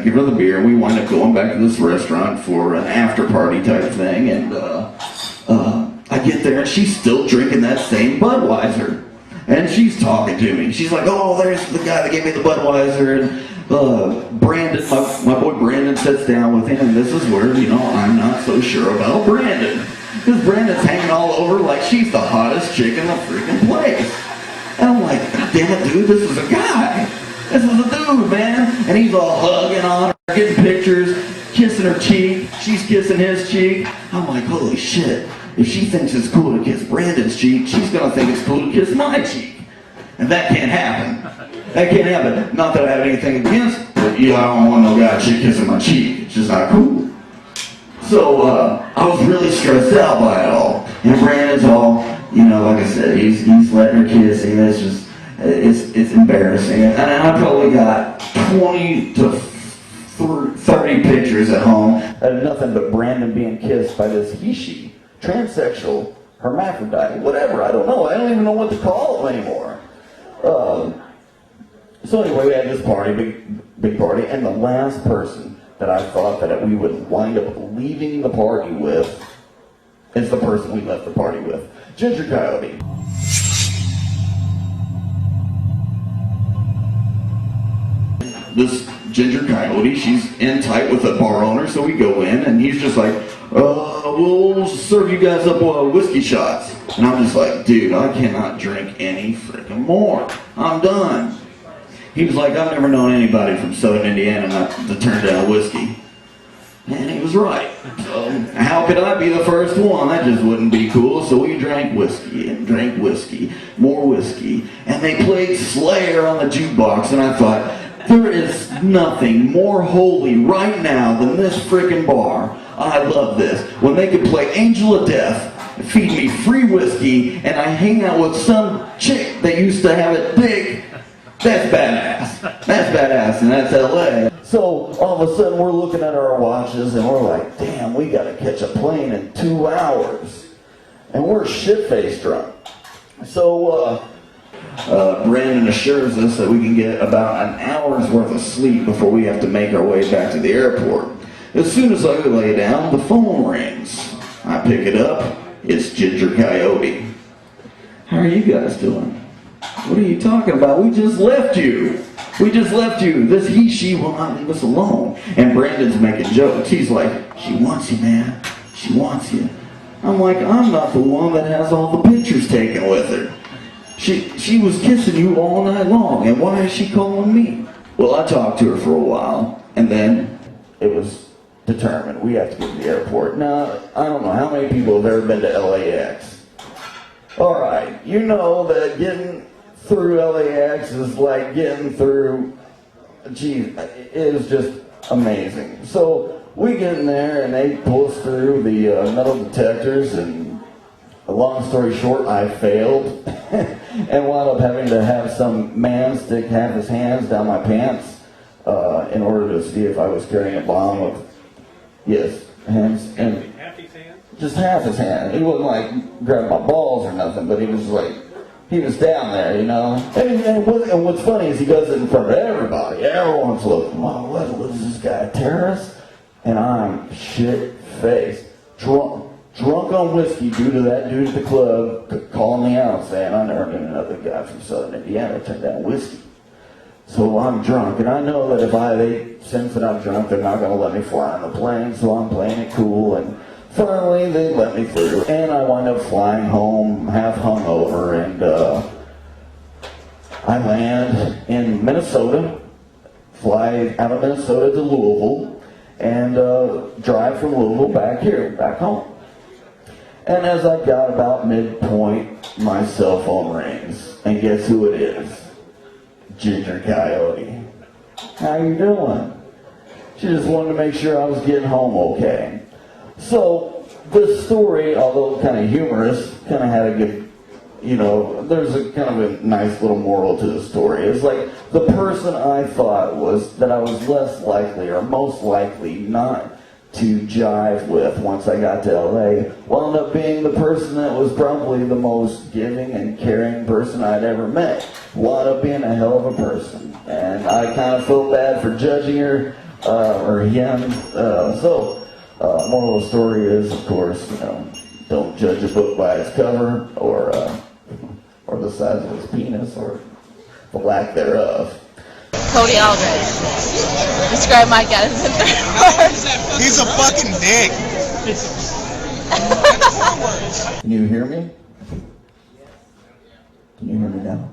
give her the beer, and we wind up going back to this restaurant for an after-party type thing, and I get there, and she's still drinking that same Budweiser. And she's talking to me. She's like, oh, there's the guy that gave me the Budweiser, and Brandon, my boy Brandon sits down with him, and this is where, I'm not so sure about Brandon. Because Brandon's hanging all over like she's the hottest chick in the freaking place. And I'm like, God damn it, dude, this is a guy. This is a dude, man. And he's all hugging on her, getting pictures, kissing her cheek. She's kissing his cheek. I'm like, holy shit. If she thinks it's cool to kiss Brandon's cheek, she's going to think it's cool to kiss my cheek. And that can't happen. That can't happen. Not that I have anything against, but I don't want no guy chick kissing my cheek. It's just not cool. So I was really stressed out by it all. And Brandon's all, like I said, he's letting her kiss him. It's just, it's embarrassing. And I probably got 20 to 30 pictures at home of nothing but Brandon being kissed by this he-she. Transsexual, hermaphrodite, whatever, I don't know. I don't even know what to call it anymore. So anyway, we had this party, big party, and the last person that I thought that we would wind up leaving the party with is the person we left the party with, Ginger Coyote. This Ginger Coyote, she's in tight with a bar owner, so we go in, and he's just like, we'll serve you guys up whiskey shots. And I'm just like, dude, I cannot drink any freaking more. I'm done. He was like, I've never known anybody from Southern Indiana not to turn down whiskey. And he was right. So how could I be the first one? That just wouldn't be cool. So we drank whiskey and drank whiskey, more whiskey. And they played Slayer on the jukebox, and I thought, there is nothing more holy right now than this freaking bar. I love this. When they could play Angel of Death, feed me free whiskey, and I hang out with some chick that used to have it big, that's badass. That's badass, and that's LA. So all of a sudden we're looking at our watches, and we're like, damn, we gotta catch a plane in 2 hours. And we're shit-faced drunk. So, Brandon assures us that we can get about an hour's worth of sleep before we have to make our way back to the airport. As soon as I lay down, the phone rings. I pick it up. It's Ginger Coyote. How are you guys doing? What are you talking about? We just left you. We just left you. This he-she will not leave us alone. And Brandon's making jokes. He's like, she wants you, man. She wants you. I'm like, I'm not the one that has all the pictures taken with her. She was kissing you all night long, and why is she calling me? Well, I talked to her for a while, and then it was determined we have to get to the airport. Now, I don't know how many people have ever been to LAX. All right, you know that getting through LAX is like getting through, geez, it is just amazing. So we get in there, and they pull us through the metal detectors, and long story short, I failed and wound up having to have some man stick half his hands down my pants in order to see if I was carrying a bomb of, yes, hands. And half his hand? Just half his hand. He wasn't like grabbing my balls or nothing, but he was like, he was down there, And what's funny is he does it in front of everybody. Everyone's looking, wow, what is this guy, a terrorist? And I'm shit-faced, drunk on whiskey due to that dude at the club calling me out saying, I never knew another guy from Southern Indiana turned down whiskey. So I'm drunk, and I know that if they sense that I'm drunk, they're not going to let me fly on the plane, so I'm playing it cool, and finally they let me through. And I wind up flying home half hungover, and I land in Minnesota, fly out of Minnesota to Louisville, and drive from Louisville back home. And as I got about midpoint, my cell phone rings. And guess who it is? Ginger Coyote. How you doing? She just wanted to make sure I was getting home okay. So, this story, although kind of humorous, kind of had a good, there's a kind of a nice little moral to the story. It's like the person I thought was that I was less likely or most likely not to jive with once I got to LA wound up being the person that was probably the most giving and caring person I'd ever met. Wound up being a hell of a person. And I kind of feel bad for judging her Moral of the story is, of course, don't judge a book by its cover, or the size of its penis, or the lack thereof. Cody Aldridge. Describe Mike Addison in 3 words. He's a fucking dick. Can you hear me? Can you hear me now?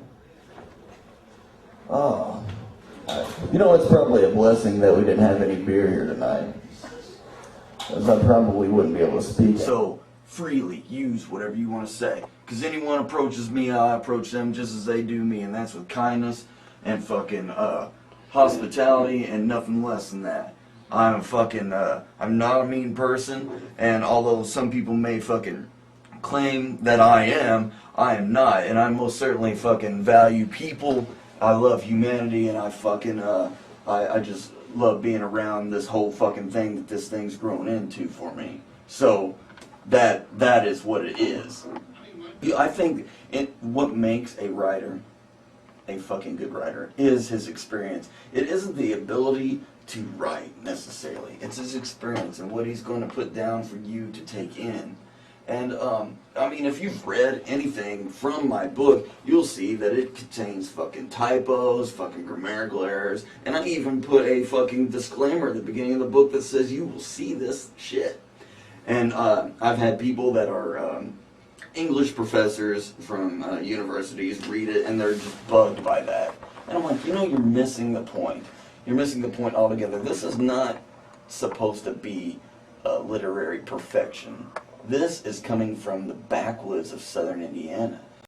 Oh. It's probably a blessing that we didn't have any beer here tonight, because I probably wouldn't be able to speak. So, freely use whatever you want to say. Because anyone approaches me, I approach them just as they do me, and that's with kindness and fucking hospitality and nothing less than that. I'm not a mean person, and although some people may fucking claim that I am not, and I most certainly fucking value people. I love humanity, and I just love being around this whole fucking thing that this thing's grown into for me. So, that is what it is. I think what makes a writer a fucking good writer is his experience. It isn't the ability to write necessarily. It's his experience and what he's going to put down for you to take in. And if you've read anything from my book, you'll see that it contains fucking typos, fucking grammatical errors, and I even put a fucking disclaimer at the beginning of the book that says you will see this shit. And I've had people that are English professors from universities read it, and they're just bugged by that. And I'm like, you're missing the point. You're missing the point altogether. This is not supposed to be literary perfection. This is coming from the backwoods of southern Indiana.